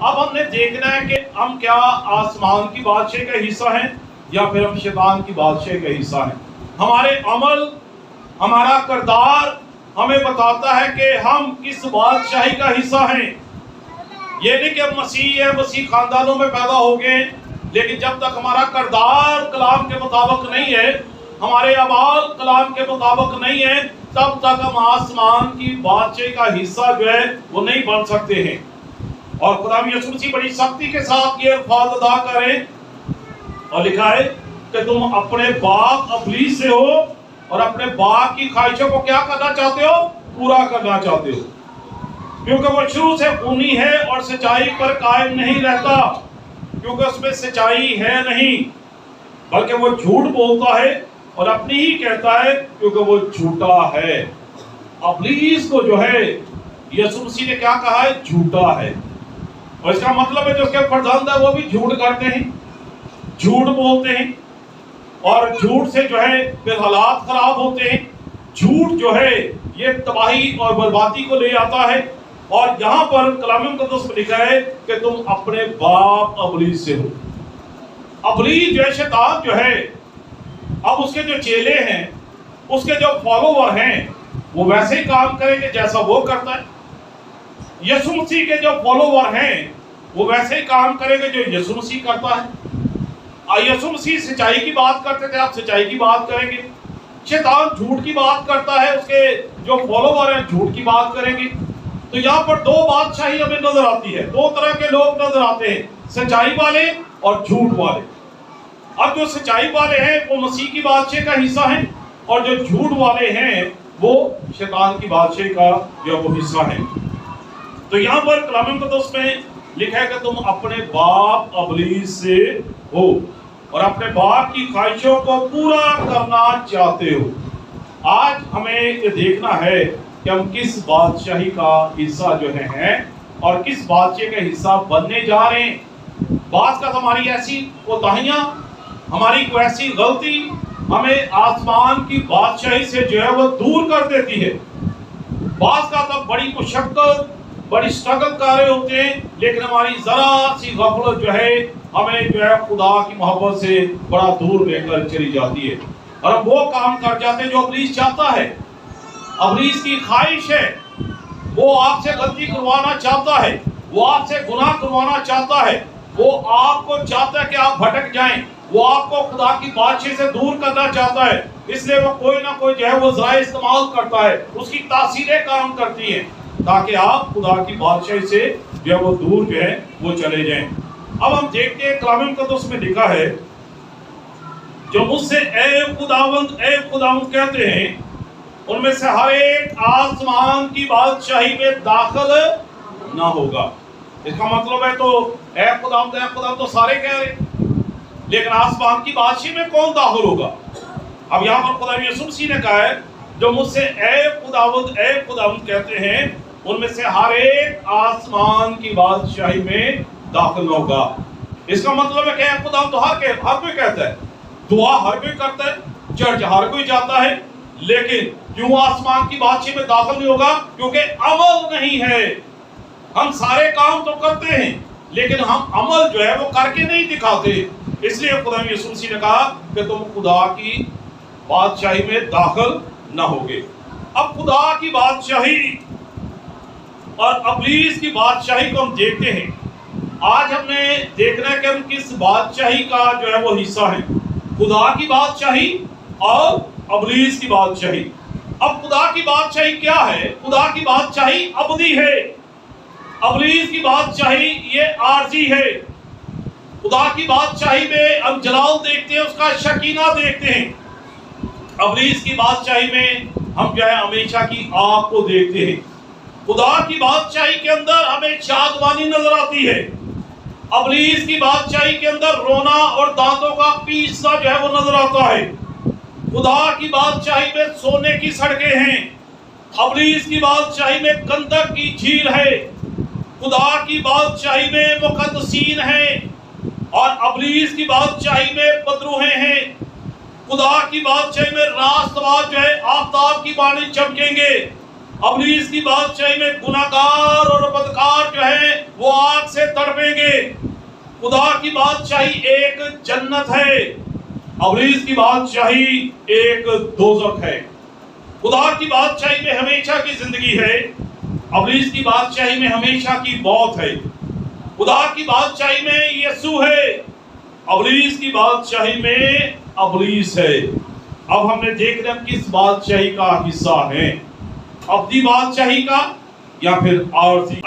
اب ہم نے دیکھنا ہے کہ ہم کیا آسمان کی بادشاہی کا حصہ ہیں یا پھر ہم شیطان کی بادشاہی کا حصہ ہیں. ہمارے عمل، ہمارا کردار ہمیں بتاتا ہے کہ ہم کس بادشاہی کا حصہ ہیں. یہ نہیں کہ ہم مسیح ہیں، مسیح خاندانوں میں پیدا ہو گئے، لیکن جب تک ہمارا کردار کلام کے مطابق نہیں ہے، ہمارے اعمال کلام کے مطابق نہیں ہے، تب تک ہم آسمان کی بادشاہی کا حصہ جو ہے وہ نہیں بن سکتے ہیں. اور خدا یسوع مسیح بڑی سختی کے ساتھ یہ الفاظ ادا کریں اور لکھا ہے کہ تم اپنے باپ ابلیس سے ہو اور اپنے باپ کی خواہشوں کو کیا کرنا چاہتے ہو؟ پورا کرنا چاہتے ہو. کیونکہ وہ شروع سے خونی ہے اور سچائی پر قائم نہیں رہتا، کیونکہ اس میں سچائی ہے نہیں، بلکہ وہ جھوٹ بولتا ہے اور اپنی ہی کہتا ہے کیونکہ وہ جھوٹا ہے. ابلیس کو جو ہے یسوع مسیح نے کیا کہا ہے؟ جھوٹا ہے. اور اس کا مطلب ہے جو اس کے فرزند ہے وہ بھی جھوٹ کرتے ہیں، جھوٹ بولتے ہیں، اور جھوٹ سے جو ہے پھر حالات خراب ہوتے ہیں. جھوٹ جو ہے یہ تباہی اور بربادی کو لے آتا ہے. اور یہاں پر کلام مقدس میں لکھا ہے کہ تم اپنے باپ ابلیس سے ہو. ابلیس جو ہے، شیطان جو ہے، اب اس کے جو چیلے ہیں، اس کے جو فالوور ہیں، وہ ویسے ہی کام کریں گے جیسا وہ کرتا ہے. یسوع مسیح کے جو فالوور ہیں وہ ویسے ہی کام کریں گے جو یسوع مسیح کرتا ہے. یسوع مسیح سچائی کی بات کرتے تھے، آپ سچائی کی بات کریں گے. شیطان جھوٹ کی بات کرتا ہے، اس کے جو فالوور ہیں جھوٹ کی بات کریں گے. تو یہاں پر دو بادشاہی ہمیں نظر آتی ہے، دو طرح کے لوگ نظر آتے ہیں، سچائی والے اور جھوٹ والے. اب جو سچائی والے ہیں وہ مسیح کی بادشاہی کا حصہ ہیں، اور جو جھوٹ والے ہیں وہ شیطان کی بادشاہی کا جو وہ حصہ ہیں. تو یہاں پر کلام مقدس میں لکھا ہے کہ تم اپنے باپ ابلیس سے ہو اور اپنے باپ کی خواہشوں کو پورا کرنا چاہتے ہو. آج ہمیں یہ دیکھنا ہے کہ ہم کس بادشاہی کا حصہ جو ہیں اور کس بادشاہی کا حصہ بننے جا رہے ہیں. بعض کا ہماری ایسی کوتاہیاں، ہماری کوئی ایسی غلطی ہمیں آسمان کی بادشاہی سے جو ہے وہ دور کر دیتی ہے. بعض کا تب بڑی مشقت، بڑی سٹرگل کر رہے ہوتے ہیں، لیکن ہماری ذرا سی غفلت جو ہے ہمیں جو ہے خدا کی محبت سے بڑا دور لے کر چلی جاتی ہے، اور ہم وہ کام کر جاتے ہیں جو ابلیس چاہتا ہے. ابلیس کی خواہش ہے، وہ آپ سے غلطی کروانا چاہتا ہے، وہ آپ سے گناہ کروانا چاہتا ہے، وہ آپ کو چاہتا ہے کہ آپ بھٹک جائیں، وہ آپ کو خدا کی بادشاہی سے دور کرنا چاہتا ہے. اس لیے وہ کوئی نہ کوئی جو ہے وہ ذرائع استعمال کرتا ہے، اس کی تاثیریں کام کرتی ہیں تاکہ آپ خدا کی بادشاہی سے جو ہے وہ دور جو ہے وہ چلے جائیں. اب ہم دیکھتے ہیں کلام مقدس میں لکھا ہے جو مجھ سے اے خداوند کہتے ہیں ان میں سے ہر ایک آسمان کی بادشاہی میں داخل نہ ہوگا. اس کا مطلب ہے تو اے خداوند تو سارے کہہ رہے ہیں، لیکن آسمان کی بادشاہی میں کون داخل ہوگا؟ اب یہاں پر خدا یسوع مسیح نے کہا ہے جو مجھ سے اے خداوند کہتے ہیں ان میں سے ہر ایک آسمان کی بادشاہی میں داخل نہ ہوگا. اس کا مطلب ہے کہ اے خداوند تو ہر کوئی کہتا ہے، دعا ہر کوئی کرتا ہے، چرچ ہر کوئی جاتا ہے، لیکن کیوں آسمان کی بادشاہی میں داخل نہیں ہوگا؟ کیونکہ عمل نہیں ہے. ہم سارے کام تو کرتے ہیں لیکن ہم عمل جو ہے وہ کر کے نہیں دکھاتے. اس لیے خدا یسوع مسیح نے کہا کہ تم خدا کی بادشاہی میں داخل نہ ہوگے. اب خدا کی بادشاہی اور ابلیس کی بادشاہی کو ہم دیکھتے ہیں. آج ہم نے دیکھنا ہے کہ ہم کس بادشاہی کا جو ہے وہ حصہ ہیں، خدا کی بادشاہی اور ابلیس کی بادشاہی. اب خدا کی بادشاہی کیا ہے؟ خدا کی بادشاہی ابدی ہے، ابلیس کی بادشاہی یہ عارضی ہے. خدا کی بادشاہی میں ہم جلال دیکھتے ہیں، اس کا شکینہ دیکھتے ہیں. ابلیس کی بادشاہی میں ہم جو ہے ہمیشہ کی آگ کو دیکھتے ہیں. خدا کی بادشاہی کے اندر ہمیں شادمانی نظر آتی ہے، ابلیس کی بادشاہی کے اندر رونا اور دانتوں کا پیسنا جو ہے وہ نظر آتا ہے. خدا کی بادشاہی میں سونے کی سڑکیں ہیں، ابلیس کی بادشاہی میں گندک کی جھیل ہے. خدا کی بادشاہی میں مقدسین ہیں اور ابلیس کی بادشاہی میں بدروہیں ہیں. خدا کی بادشاہی میں راست باز جو ہے آفتاب کی مانند چمکیں گے، ابلیس کی بادشاہی میں گناہگار اور بدکار جو ہے وہ آگ سے تڑپیں گے. خدا کی بادشاہی ایک جنت ہے، ابلیس کی بادشاہی ایک دوزخ ہے. خدا کی بادشاہی میں ہمیشہ کی زندگی ہے، ابلیس کی بادشاہی میں ہمیشہ کی موت ہے. خدا کی بادشاہی میں یسوع ہے، ابلیس کی بادشاہی میں ابلیس ہے. اب ہم نے دیکھ لیا کس بادشاہی کا حصہ ہے، ابدی بادشاہی کا یا پھر عارضی.